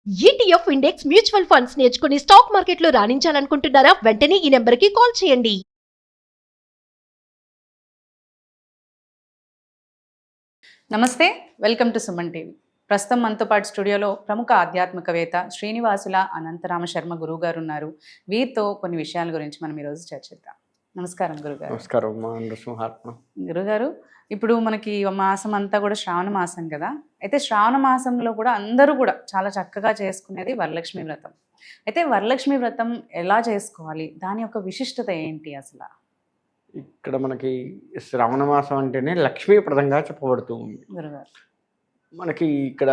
ETF index mutual funds నేర్చుకుని stock మార్కెట్లో రాణించాలనుకుంటున్నారా? వెంటనే ఈ నెంబర్కి కాల్ చేయండి. నమస్తే, వెల్కమ్ టు సుమన్ టీవీ. ప్రస్తుతం మనతో పాటు స్టూడియోలో ప్రముఖ ఆధ్యాత్మికవేత్త శ్రీనివాసుల అనంతరామ శర్మ గురువు గారు ఉన్నారు. వీరితో కొన్ని విషయాల గురించి మనం ఈరోజు చర్చిద్దాం. నమస్కారం గురుగారు. నమస్కారం. గురుగారు, ఇప్పుడు మనకి మాసం అంతా కూడా శ్రావణ మాసం కదా. అయితే శ్రావణ మాసంలో కూడా అందరూ కూడా చాలా చక్కగా చేసుకునేది వరలక్ష్మి వ్రతం. అయితే వరలక్ష్మి వ్రతం ఎలా చేసుకోవాలి, దాని యొక్క విశిష్టత ఏంటి అసలు? ఇక్కడ మనకి శ్రావణ మాసం అంటేనే లక్ష్మీప్రదంగా చెప్పబడుతూ ఉంది గురుగారు. మనకి ఇక్కడ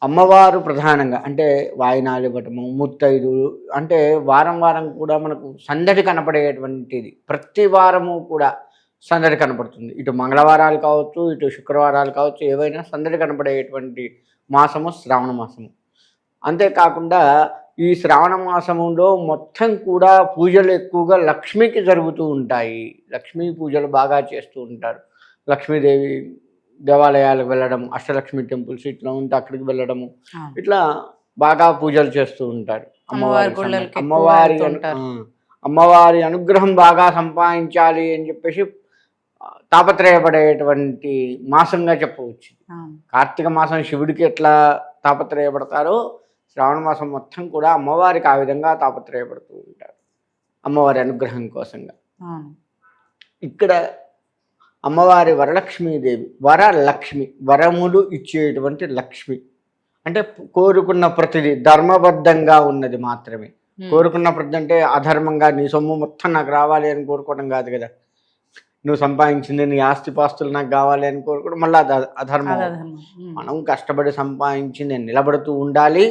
అమ్మవారు ప్రధానంగా అంటే వాయినాలు ఇవ్వటము, ముత్తైదులు అంటే వారం వారం కూడా మనకు సందడి కనపడేటువంటిది. ప్రతి వారము కూడా సందడి కనపడుతుంది. ఇటు మంగళవారాలు కావచ్చు, ఇటు శుక్రవారాలు కావచ్చు, ఏవైనా సందడి కనపడేటువంటి మాసము శ్రావణ మాసము. అంతేకాకుండా ఈ శ్రావణ మాసములో మొత్తం కూడా పూజలు ఎక్కువగా లక్ష్మికి జరుగుతూ ఉంటాయి. లక్ష్మీ పూజలు బాగా చేస్తూ ఉంటారు. లక్ష్మీదేవి దేవాలయాలకు వెళ్ళడం, అష్టలక్ష్మి టెంపుల్స్ ఇట్లా ఉంటే అక్కడికి వెళ్ళడము, ఇట్లా బాగా పూజలు చేస్తూ ఉంటారు. అమ్మవారి అనుగ్రహం బాగా సంపాదించాలి అని చెప్పేసి తాపత్రయపడేటువంటి మాసంగా చెప్పవచ్చు. కార్తీక మాసం శివుడికి ఎట్లా తాపత్రయపడతారో శ్రావణ మాసం మొత్తం కూడా అమ్మవారికి ఆ విధంగా తాపత్రయపడుతూ ఉంటారు, అమ్మవారి అనుగ్రహం కోసంగా. ఇక్కడ అమ్మవారి వరలక్ష్మీదేవి, వరలక్ష్మి, వరములు ఇచ్చేటువంటి లక్ష్మి. అంటే కోరుకున్న ప్రతిదీ ధర్మబద్ధంగా ఉన్నది మాత్రమే. కోరుకున్న ప్రతి అంటే అధర్మంగా నీ సొమ్ము మొత్తం నాకు రావాలి అని కోరుకోవడం కాదు కదా. నువ్వు సంపాదించింది నీ ఆస్తిపాస్తులు నాకు కావాలి అని కోరుకోవడం మళ్ళీ అధర్మం. మనం కష్టపడి సంపాదించింది నిలబడుతూ ఉండాలి.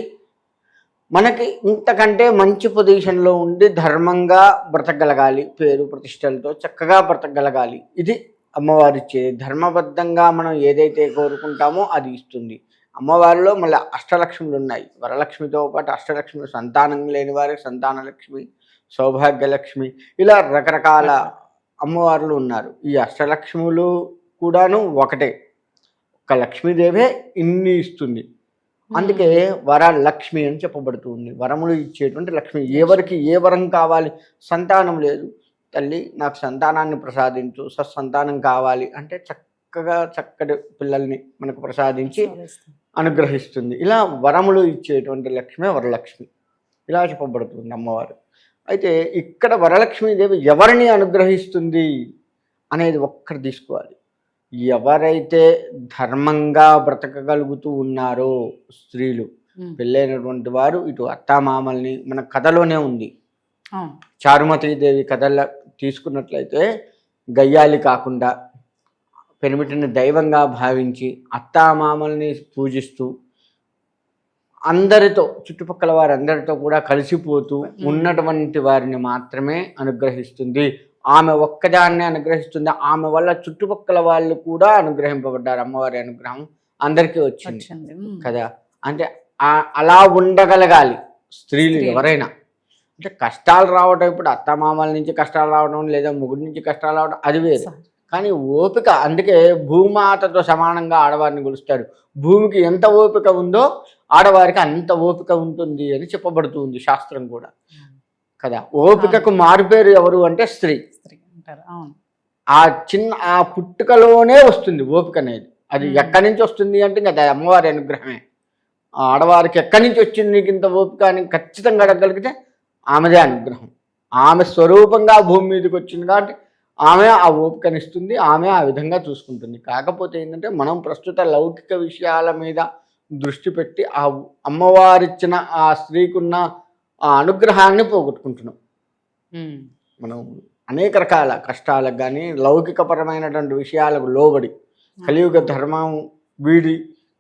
మనకి ఇంతకంటే మంచి పొజిషన్లో ఉండి ధర్మంగా బ్రతకగలగాలి, పేరు ప్రతిష్టలతో చక్కగా బ్రతకగలగాలి. ఇది అమ్మవారు ఇచ్చేది. ధర్మబద్ధంగా మనం ఏదైతే కోరుకుంటామో అది ఇస్తుంది. అమ్మవారిలో మళ్ళీ అష్టలక్ష్ములు ఉన్నాయి. వరలక్ష్మితో పాటు అష్టలక్ష్మి, సంతానం లేని వారికి సంతానలక్ష్మి, సౌభాగ్యలక్ష్మి, ఇలా రకరకాల అమ్మవార్లు ఉన్నారు. ఈ అష్టలక్ష్ములు కూడాను ఒకటే, ఒక లక్ష్మీదేవే ఇన్ని ఇస్తుంది. అందుకే వరలక్ష్మి అని చెప్పబడుతుంది. వరములు ఇచ్చేటువంటి లక్ష్మి. ఎవరికి ఏ వరం కావాలి, సంతానం లేదు తల్లి నాకు సంతానాన్ని ప్రసాదించు, సత్సంతానం కావాలి అంటే చక్కగా చక్కటి పిల్లల్ని మనకు ప్రసాదించి అనుగ్రహిస్తుంది. ఇలా వరములు ఇచ్చేటువంటి లక్ష్మే వరలక్ష్మి, ఇలా చెప్పబడుతుంది అమ్మవారు. అయితే ఇక్కడ వరలక్ష్మీదేవి ఎవరిని అనుగ్రహిస్తుంది అనేది ఒక్కటి తీసుకోవాలి. ఎవరైతే ధర్మంగా బ్రతకగలుగుతూ ఉన్నారో స్త్రీలు, పెళ్ళైనటువంటి వారు, ఇటు అత్తామామల్ని, మన కథలోనే ఉంది చారుమతీదేవి కథల్లో తీసుకున్నట్లయితే, గయ్యాలి కాకుండా పెనిమిటిని దైవంగా భావించి అత్తామామల్ని పూజిస్తూ అందరితో, చుట్టుపక్కల వారందరితో కూడా కలిసిపోతూ ఉన్నటువంటి వారిని మాత్రమే అనుగ్రహిస్తుంది. ఆమె ఒక్కదాన్నే అనుగ్రహిస్తుంది. ఆమె వల్ల చుట్టుపక్కల వాళ్ళు కూడా అనుగ్రహింపబడ్డారు. అమ్మవారి అనుగ్రహం అందరికీ వచ్చింది కదా. అంటే అలా ఉండగలగాలి స్త్రీలు ఎవరైనా. అంటే కష్టాలు రావడం, ఇప్పుడు అత్తమామల నుంచి కష్టాలు రావడం లేదా మొగుడి నుంచి కష్టాలు రావడం అది వేరు. కానీ ఓపిక, అందుకే భూమాతతో సమానంగా ఆడవారిని కొలుస్తారు. భూమికి ఎంత ఓపిక ఉందో ఆడవారికి అంత ఓపిక ఉంటుంది అని చెప్పబడుతుంది శాస్త్రం కూడా కదా. ఓపికకు మారుపేరు ఎవరు అంటే స్త్రీ. ఆ పుట్టుకలోనే వస్తుంది ఓపిక అనేది. అది ఎక్కడి నుంచి వస్తుంది అంటే ఇంకా అమ్మవారి అనుగ్రహమే. ఆడవారికి ఎక్కడి నుంచి వచ్చింది నీకు ఇంత ఓపిక అని ఖచ్చితంగా అడగగలిగితే ఆమెదే అనుగ్రహం. ఆమె స్వరూపంగా భూమి మీదకి వచ్చింది కాబట్టి ఆమె ఆ ఓపికనిస్తుంది, ఆమె ఆ విధంగా చూసుకుంటుంది. కాకపోతే ఏంటంటే మనం ప్రస్తుత లౌకిక విషయాల మీద దృష్టి పెట్టి ఆ అమ్మవారిచ్చిన ఆ స్త్రీకున్న ఆ అనుగ్రహాన్ని పోగొట్టుకుంటున్నాం. మనం అనేక రకాల కష్టాలకు కానీ లౌకికపరమైనటువంటి విషయాలకు లోబడి కలియుగ ధర్మం వీడి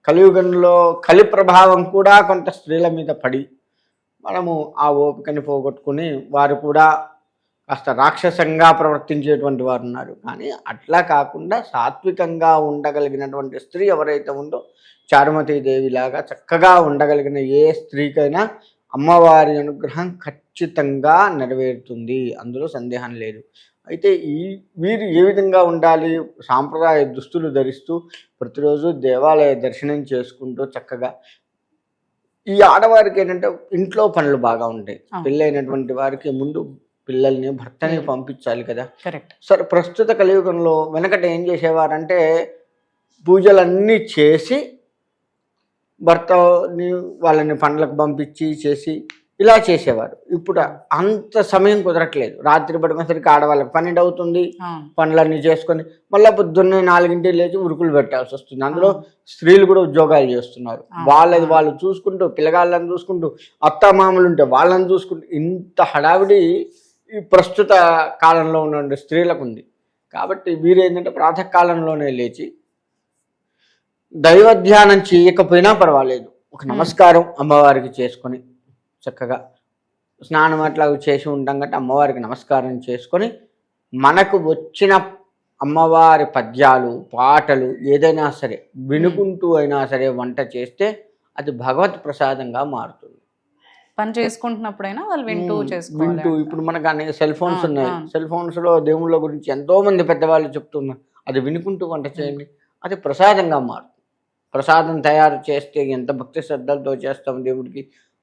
కలియుగంలో కలి ప్రభావం కూడా కొంత స్త్రీల మీద పడి మనము ఆ ఓపికని పోగొట్టుకుని వారు కూడా కాస్త రాక్షసంగా ప్రవర్తించేటువంటి వారు ఉన్నారు. కానీ అట్లా కాకుండా సాత్వికంగా ఉండగలిగినటువంటి స్త్రీ ఎవరైతే ఉందో చారుమతీదేవిలాగా చక్కగా ఉండగలిగిన ఏ స్త్రీకైనా అమ్మవారి అనుగ్రహం ఖచ్చితంగా నెరవేరుతుంది, అందులో సందేహం లేదు. అయితే వీరు ఏ విధంగా ఉండాలి? సాంప్రదాయ దుస్తులు ధరిస్తూ ప్రతిరోజు దేవాలయ దర్శనం చేసుకుంటూ చక్కగా ఈ ఆడవారికి ఏంటంటే ఇంట్లో పనులు బాగా ఉంటాయి. అవును. పెళ్ళైనటువంటి వారికి ముందు పిల్లల్ని భర్తని పంపించాలి కదా. కరెక్ట్. సరే, ప్రస్తుత కలియుగంలో వెనకట ఏం చేసేవారంటే పూజలన్నీ చేసి భర్తని వాళ్ళని పనులకు పంపించి చేసి ఇలా చేసేవారు. ఇప్పుడు అంత సమయం కుదరట్లేదు. రాత్రి పడుకునేసరికి ఆడవాళ్ళకి 12 అవుతుంది. అవును. పనులన్నీ చేసుకొని మళ్ళీ పొద్దున్నే 4 లేచి ఉరుకులు పెట్టాల్సి వస్తుంది. అందులో స్త్రీలు కూడా ఉద్యోగాలు చేస్తున్నారు. వాళ్ళది వాళ్ళు చూసుకుంటూ, పిల్లగాళ్ళని చూసుకుంటూ, అత్తమామలు ఉంటే వాళ్ళని చూసుకుంటూ, ఇంత హడావిడి ఈ ప్రస్తుత కాలంలో ఉన్న స్త్రీలకు ఉంది. కాబట్టి వీరేంటంటే ప్రాతకాలంలోనే లేచి దైవ ధ్యానం చేయకపోయినా పర్వాలేదు, ఒక నమస్కారం అమ్మవారికి చేసుకొని చక్కగా స్నానం అట్లా చేసి ఉంటాం కాబట్టి అమ్మవారికి నమస్కారం చేసుకొని మనకు వచ్చిన అమ్మవారి పద్యాలు, పాటలు ఏదైనా సరే వినుకుంటూ అయినా సరే వంట చేస్తే అది భగవత్ ప్రసాదంగా మారుతుంది. పని చేసుకుంటున్నప్పుడైనా వాళ్ళు వింటూ చేసుకోవాలి. వింటూ ఇప్పుడు మనకు అనేక సెల్ ఫోన్స్ ఉన్నాయి. అవును. సెల్ ఫోన్స్లో దేవుళ్ళ గురించి ఎంతో మంది పెద్దవాళ్ళు చెప్తున్నారు. అది వినుకుంటూ వంట చేయండి, అది ప్రసాదంగా మారుతుంది. ప్రసాదం తయారు చేస్తే ఎంత భక్తి శ్రద్ధలతో చేస్తాం దేవుడికి,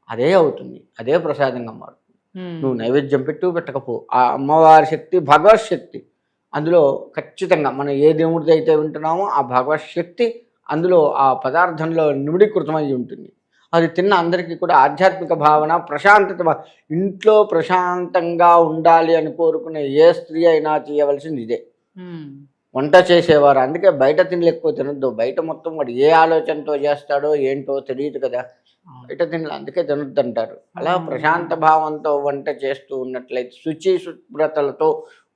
అదే అవుతుంది, అదే ప్రసాదంగా మారుతుంది. నువ్వు నైవేద్యం పెట్టకపో, ఆ అమ్మవారి శక్తి భగవత్ శక్తి అందులో ఖచ్చితంగా మనం ఏ దేవుడిది అయితే వింటున్నామో ఆ భగవత్ శక్తి అందులో ఆ పదార్థంలో నిమిడీకృతమై ఉంటుంది. అది తిన్న అందరికీ కూడా ఆధ్యాత్మిక భావన, ప్రశాంతత. ఇంట్లో ప్రశాంతంగా ఉండాలి అని కోరుకునే ఏ స్త్రీ అయినా చేయవలసింది ఇదే, వంట చేసేవారు. అందుకే బయట తిండి ఎక్కువ తినొద్దు. బయట మొత్తం వాడు ఏ ఆలోచనతో చేస్తాడో ఏంటో తెలియదు కదా, బయట తిండి అందుకే తినొద్దు అంటారు. అలా ప్రశాంత భావంతో వంట చేస్తూ ఉన్నట్లయితే, శుచి శుభ్రతలతో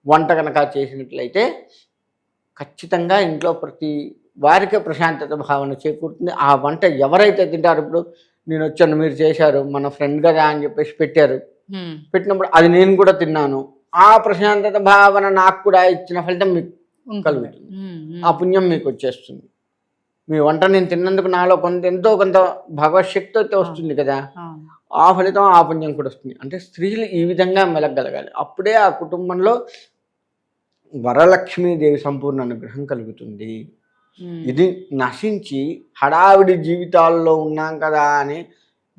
వంట కనుక చేసినట్లయితే ఖచ్చితంగా ఇంట్లో ప్రతి వారికే ప్రశాంతత భావన చేకూరుతుంది. ఆ వంట ఎవరైతే తింటారు, ఇప్పుడు నేను వచ్చాను మీరు చేశారు మన ఫ్రెండ్ కదా అని చెప్పేసి పెట్టినప్పుడు అది నేను కూడా తిన్నాను, ఆ ప్రశాంతత భావన నాకు కూడా ఇచ్చిన ఫలితం మీకు కలుగుతుంది. ఆ పుణ్యం మీకు వచ్చేస్తుంది. మీ వంట నేను తిన్నందుకు నాలో ఎంతో కొంత భగవశక్తి అయితే వస్తుంది కదా, ఆ ఫలితం ఆ పుణ్యం కూడా వస్తుంది. అంటే స్త్రీలు ఈ విధంగా మెలగలగాలి. అప్పుడే ఆ కుటుంబంలో వరలక్ష్మీదేవి సంపూర్ణ అనుగ్రహం కలుగుతుంది. ఇది నశించి హడావిడి జీవితాల్లో ఉన్నాం కదా అని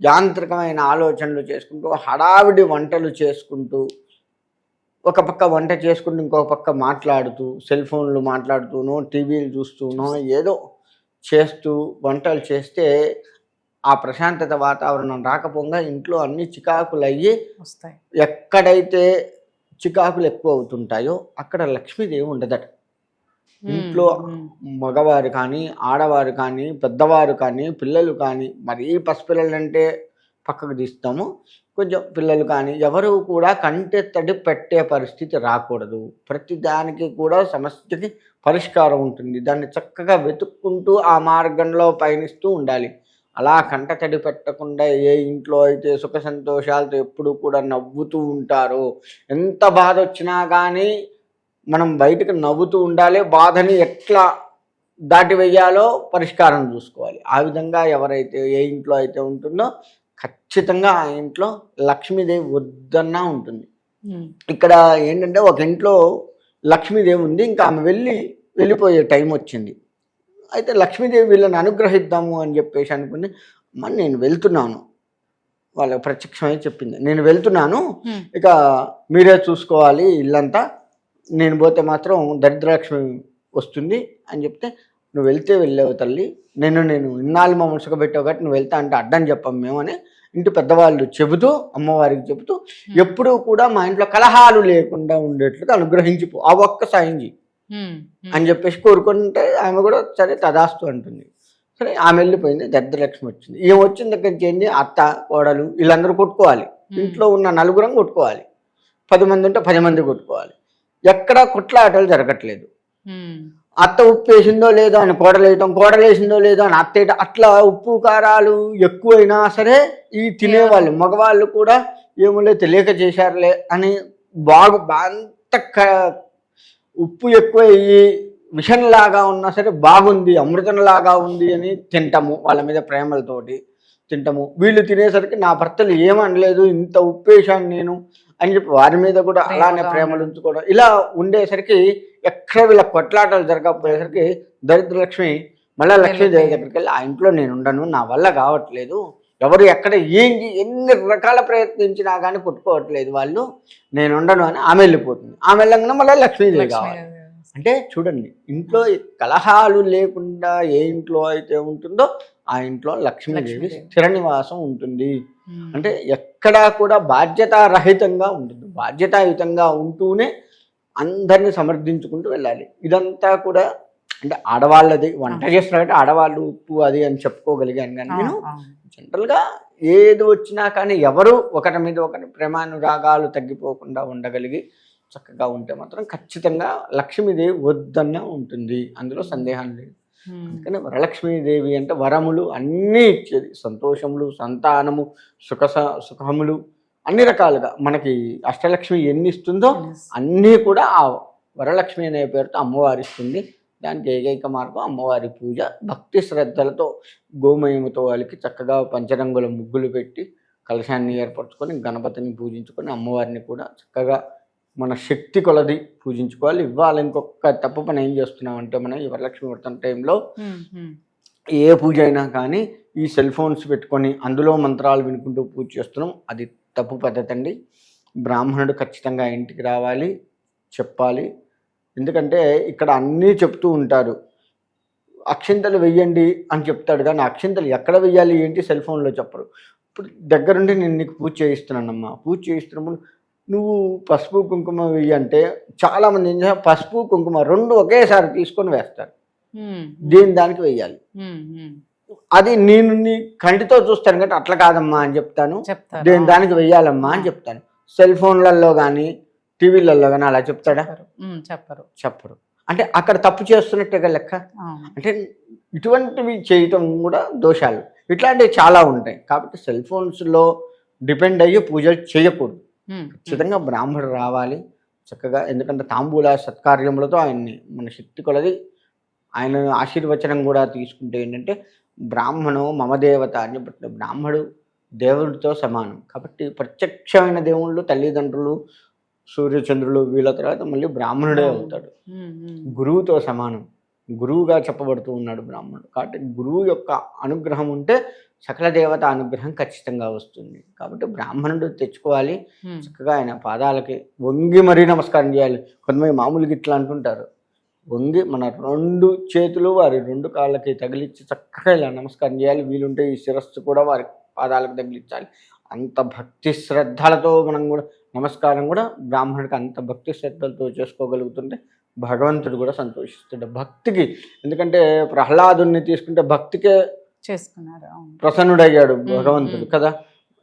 యాంత్రికమైన ఆలోచనలు చేసుకుంటూ, హడావిడి వంటలు చేసుకుంటూ, ఒక పక్క వంట చేసుకుంటూ ఇంకొక పక్క మాట్లాడుతూ, సెల్ ఫోన్లు మాట్లాడుతూనో టీవీలు చూస్తూనో ఏదో చేస్తూ వంటలు చేస్తే ఆ ప్రశాంతత వాతావరణం రాకపోగా ఇంట్లో అన్ని చికాకులు అయ్యి వస్తాయి. ఎక్కడైతే చికాకులు ఎక్కువ అవుతుంటాయో అక్కడ లక్ష్మీదేవి ఉండదట. ఇంట్లో మగవారు కానీ, ఆడవారు కానీ, పెద్దవారు కానీ, పిల్లలు కానీ, మరీ పసిపిల్లలు అంటే పక్కకు తీస్తాము, కొంచెం పిల్లలు కానీ ఎవరు కూడా కంటెత్తడి పెట్టే పరిస్థితి రాకూడదు. ప్రతి దానికి కూడా సమస్యకి పరిష్కారం ఉంటుంది. దాన్ని చక్కగా వెతుక్కుంటూ ఆ మార్గంలో పయనిస్తూ ఉండాలి. అలా కంటతడి పెట్టకుండా ఏ ఇంట్లో అయితే సుఖ సంతోషాలతో ఎప్పుడు కూడా నవ్వుతూ ఉంటారో, ఎంత బాధ వచ్చినా కానీ మనం బయటకు నవ్వుతూ ఉండాలి. బాధని ఎట్లా దాటి వేయాలో పరిష్కారం చూసుకోవాలి. ఆ విధంగా ఎవరైతే ఏ ఇంట్లో అయితే ఉంటుందో ఖచ్చితంగా ఆ ఇంట్లో లక్ష్మీదేవి వద్దన్నా ఉంటుంది. ఇక్కడ ఏంటంటే ఒక ఇంట్లో లక్ష్మీదేవి ఉంది, ఇంకా ఆమె వెళ్ళిపోయే టైం వచ్చింది. అయితే లక్ష్మీదేవి వీళ్ళని అనుగ్రహిద్దాము అని చెప్పేసి అనుకుంది. మరి నేను వెళ్తున్నాను, వాళ్ళకి ప్రత్యక్షమై చెప్పింది, నేను వెళ్తున్నాను, ఇక మీరే చూసుకోవాలి ఇల్లంతా, నేను పోతే మాత్రం దరిద్రలక్ష్మి వస్తుంది అని చెప్తే, నువ్వు వెళ్తే వెళ్ళావు తల్లి, నేను ఇన్నాళ్ళు మా ముసుక పెట్టావు కాబట్టి నువ్వు వెళ్తా అంటే అడ్డం చెప్పాము మేమని ఇంటి పెద్దవాళ్ళు చెబుతూ, అమ్మవారికి చెబుతూ, ఎప్పుడూ కూడా మా ఇంట్లో కలహాలు లేకుండా ఉండేట్లుగా అనుగ్రహించిపో, ఆ ఒక్క సాయం చేయి అని చెప్పేసి కోరుకుంటే ఆమె కూడా సరే తదాస్తు అంటుంది. సరే ఆమె వెళ్ళిపోయింది. దరిద్రలక్ష్మి వచ్చింది. ఈమె వచ్చిన దగ్గర చేయండి, అత్త కోడలు వీళ్ళందరూ కొట్టుకోవాలి. ఇంట్లో ఉన్న నలుగురం కొట్టుకోవాలి, 10 మంది ఉంటే 10 మంది కొట్టుకోవాలి. ఎక్కడా కొట్లాటలు జరగట్లేదు. అత్త ఉప్పు వేసిందో లేదో అని కోడలేయటం, కోడలేసిందో లేదో అని అత్త వేయటం, అట్లా ఉప్పు కారాలు ఎక్కువైనా సరే ఈ తినేవాళ్ళు మగవాళ్ళు కూడా ఏమోలే తెలియక చేశారులే అని అంత ఉప్పు ఎక్కువ విషంలాగా ఉన్నా సరే బాగుంది, అమృతంలాగా ఉంది అని తింటాము, వాళ్ళ మీద ప్రేమలతోటి తింటాము. వీళ్ళు తినేసరికి నా భర్తలు ఏమనలేదు, ఇంత ఉప్పేశాను నేను అని చెప్పి వారి మీద కూడా అలానే ప్రేమలు ఉంచుకోవడం, ఇలా ఉండేసరికి ఎక్కడ వీళ్ళ కొట్లాటలు జరగకపోయేసరికి దరిద్రలక్ష్మి మళ్ళీ లక్ష్మీదేవి దగ్గరికి వెళ్ళి, ఆ ఇంట్లో నేను ఉండను, నా వల్ల కావట్లేదు, ఎవరు ఎక్కడ ఏంటి ఎన్ని రకాల ప్రయత్నించినా కానీ పుట్టుకోవట్లేదు వాళ్ళు, నేను ఉండను అని ఆమె వెళ్ళిపోతుంది. ఆమె వెళ్ళగానే మళ్ళీ లక్ష్మీదేవి కావాలి. అంటే చూడండి, ఇంట్లో కలహాలు లేకుండా ఏ ఇంట్లో అయితే ఉంటుందో ఆ ఇంట్లో లక్ష్మీదేవి స్థిర నివాసం ఉంటుంది. అంటే ఎక్కడా కూడా బాధ్యతారహితంగా ఉంటుంది, బాధ్యతాయుతంగా ఉంటూనే అందరినీ సమర్థించుకుంటూ వెళ్ళాలి. ఇదంతా కూడా అంటే ఆడవాళ్ళది, వంట చేస్తున్నట్టు ఆడవాళ్ళు ఉప్పు అది అని చెప్పుకోగలిగాను. కానీ నేను జనరల్గా ఏది వచ్చినా కానీ ఎవరు ఒకరి మీద ఒకరి ప్రేమానురాగాలు తగ్గిపోకుండా ఉండగలిగి చక్కగా ఉంటే మాత్రం ఖచ్చితంగా లక్ష్మీదేవి వద్దన్న ఉంటుంది, అందులో సందేహం లేదు. అందుకని వరలక్ష్మీదేవి అంటే వరములు అన్నీ ఇచ్చేది, సంతోషములు, సంతానము, సుఖములు అన్ని రకాలుగా మనకి అష్టలక్ష్మి ఎన్ని ఇస్తుందో అన్నీ కూడా ఆ వరలక్ష్మి అనే పేరుతో అమ్మవారి ఇస్తుంది. దానికి ఏకైక మార్గం అమ్మవారి పూజ, భక్తి శ్రద్ధలతో గోమయముతో వాళ్ళకి చక్కగా పంచరంగుల ముగ్గులు పెట్టి కలశాన్ని ఏర్పరచుకొని గణపతిని పూజించుకొని అమ్మవారిని కూడా చక్కగా మన శక్తి కొలది పూజించుకోవాలి. ఇవాళ ఇంకొక తప్పు పని ఏం చేస్తున్నామంటే మనం ఈ వరలక్ష్మి వ్రతం టైంలో ఏ పూజ అయినా కానీ ఈ సెల్ ఫోన్స్ పెట్టుకొని అందులో మంత్రాలు వినుకుంటూ పూజ చేస్తున్నాం. అది తప్పు పద్ధతి అండి. బ్రాహ్మణుడు ఖచ్చితంగా ఇంటికి రావాలి, చెప్పాలి. ఎందుకంటే ఇక్కడ అన్నీ చెప్తూ ఉంటారు, అక్షింతలు వెయ్యండి అని చెప్తాడు, కానీ అక్షింతలు ఎక్కడ వెయ్యాలి ఏంటి సెల్ ఫోన్లో చెప్పరు. ఇప్పుడు దగ్గరుండి నేను నీకు పూజ చేయిస్తున్నానమ్మా, పూజ చేయిస్తున్నప్పుడు నువ్వు పసుపు కుంకుమ వెయ్యి అంటే చాలామంది ఏం చేస్తారు, పసుపు కుంకుమ రెండు ఒకేసారి తీసుకొని వేస్తారు, దేని దానికి వెయ్యాలి. అది నేను నీ కంటితో చూస్తాను కాబట్టి అట్లా కాదమ్మా అని చెప్తాను, దేని దానికి వెయ్యాలమ్మా అని చెప్తాను. సెల్ ఫోన్లలో కానీ టీవీలలో కానీ అలా చెప్తాడా? చెప్పరు. అంటే అక్కడ తప్పు చేస్తున్నట్టుగా లెక్క. అంటే ఇటువంటివి చేయటం కూడా దోషాలు, ఇట్లాంటివి చాలా ఉంటాయి. కాబట్టి సెల్ ఫోన్స్లో డిపెండ్ అయ్యి పూజలు చేయకూడదు. ఖచ్చితంగా బ్రాహ్మణుడు రావాలి చక్కగా, ఎందుకంటే తాంబూల సత్కార్యములతో ఆయన్ని మన శక్తి కొలది ఆయన ఆశీర్వచనం కూడా తీసుకుంటే ఏంటంటే బ్రాహ్మణో మమ దేవత అని చెప్పి, బ్రాహ్మడు దేవుడితో సమానం. కాబట్టి ప్రత్యక్షమైన దేవుళ్ళు తల్లిదండ్రులు సూర్యచంద్రులు వీళ్ళ తర్వాత మళ్ళీ బ్రాహ్మణుడే అవుతాడు, గురువుతో సమానం, గురువుగా చెప్పబడుతూ ఉన్నాడు బ్రాహ్మణుడు. కాబట్టి గురువు యొక్క అనుగ్రహం ఉంటే సకల దేవత అనుగ్రహం ఖచ్చితంగా వస్తుంది. కాబట్టి బ్రాహ్మణుడు తెచ్చుకోవాలి, చక్కగా ఆయన పాదాలకి వంగి మరీ నమస్కారం చేయాలి. కొంతమంది మామూలుగా ఇట్లా అంటుంటారు, వంగి మన రెండు చేతులు వారి రెండు కాళ్ళకి తగిలించి చక్కగా ఇలా నమస్కారం చేయాలి. వీలుంటే ఈ శిరస్సు కూడా వారి పాదాలకు తగిలించాలి. అంత భక్తి శ్రద్ధలతో మనం కూడా నమస్కారం కూడా బ్రాహ్మణుడికి అంత భక్తి శ్రద్ధలతో చేసుకోగలుగుతుంటే భగవంతుడు కూడా సంతోషిస్తాడు భక్తికి. ఎందుకంటే ప్రహ్లాదుని తీసుకుంటే భక్తికే చేసుకున్నారు, ప్రసన్నుడయ్యాడు భగవంతుడు కదా.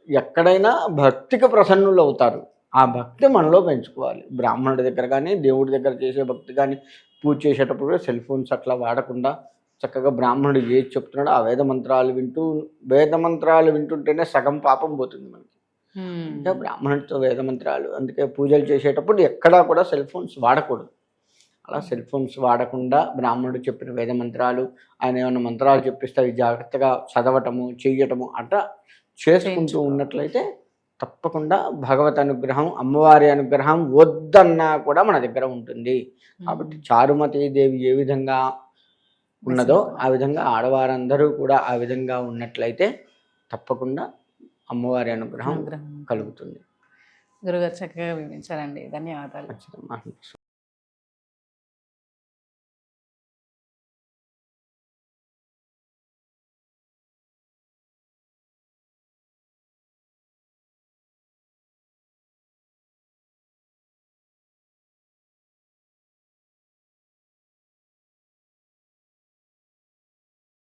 ఎక్కడైనా భక్తికి ప్రసన్నులు అవుతారు, ఆ భక్తి మనలో పెంచుకోవాలి. బ్రాహ్మణుడి దగ్గర కానీ దేవుడి దగ్గర చేసే భక్తి కానీ పూజ చేసేటప్పుడు కూడా సెల్ ఫోన్స్ అట్లా వాడకుండా చక్కగా బ్రాహ్మణుడు ఏది చెప్తున్నాడో ఆ వేద మంత్రాలు వింటుంటేనే సగం పాపం పోతుంది మనకి. అంటే బ్రాహ్మణుడితో వేద మంత్రాలు, అందుకే పూజలు చేసేటప్పుడు ఎక్కడా కూడా సెల్ ఫోన్స్ వాడకూడదు. అలా సెల్ ఫోన్స్ వాడకుండా బ్రాహ్మణుడు చెప్పిన వేద మంత్రాలు, ఆయన ఏమైనా మంత్రాలు చెప్పిస్తే అవి జాగ్రత్తగా చదవటము చెయ్యటము అట్లా చేసుకుంటూ ఉన్నట్లయితే తప్పకుండా భగవత్ అనుగ్రహం, అమ్మవారి అనుగ్రహం వద్దన్నా కూడా మన దగ్గర ఉంటుంది. కాబట్టి చారుమతి దేవి ఏ విధంగా ఉన్నదో ఆ విధంగా ఆడవారందరూ కూడా ఆ విధంగా ఉన్నట్లయితే తప్పకుండా అమ్మవారి అనుగ్రహం కలుగుతుంది. గురుగారు చక్కగా వివరించారండి, ధన్యవాదాలు.